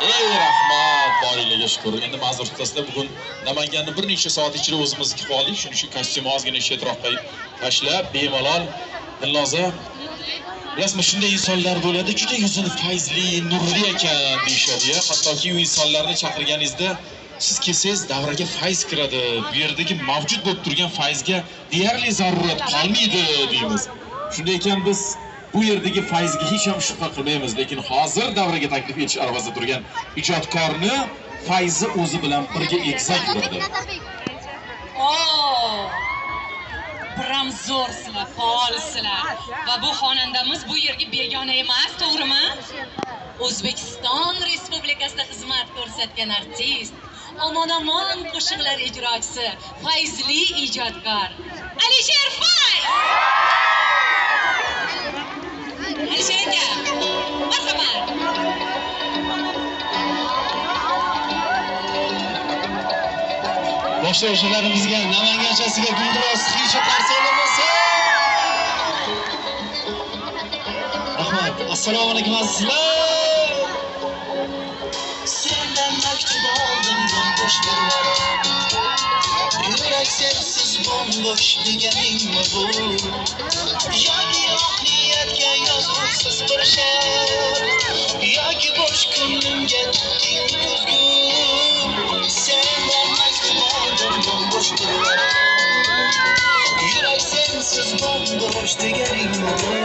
Ey rahmat, borilarga shukr. Endi ma'zur tutasizlar, bugun Namanganni bir necha soat ichida o'zimizniki qilib oldik. Shuning uchun kostyum ozgina chetroqqa tashlab, bemalol Dilnoza. Bilasizmi, shunday insonlar bo'ladi, juda yuzini fayzli, nurli ekan deyishadi-ya. Hattoki u insonlarni chaqirganingizda siz kelsangiz davraga fayz kiradi. Bu yerdagi mavjud bo'lib turgan fayzga deyarli zarurat qolmaydi deymiz. Shunday ekan biz bu yerdagi fayzga hech ham shubha qilmaymiz, lekin hozir davraga taklif etish arafasida turgan ijodkorni fayzi o'zi bilan birga egizak yuradi. Ramzorsizlar, faolsizlar va bu xonandamiz bu yerga begona emas, to'g'rimi? O'zbekiston Respublikasida xizmat ko'rsatgan artist, omon-omon qo'shiqlar ijrochisi, fayzli ijodkor Alisher Fayz. Alisher aka, marhamat. Boshlovchilarimizga Namanganchasiga guldiroz xicha qarshi bo'lsa. Rahmat. Assalomu alaykum azizlar. Sendan maktub oldim bo'sh yurak sensiz bombosh deganingmi bu? Yoki yo'q niyatga yozuvsiz bir she'r, yoki bosh ko'nglimga tutding ko'zgu. Sendan maktub oldim bombosh yurak sensiz bombosh deganingmi bu?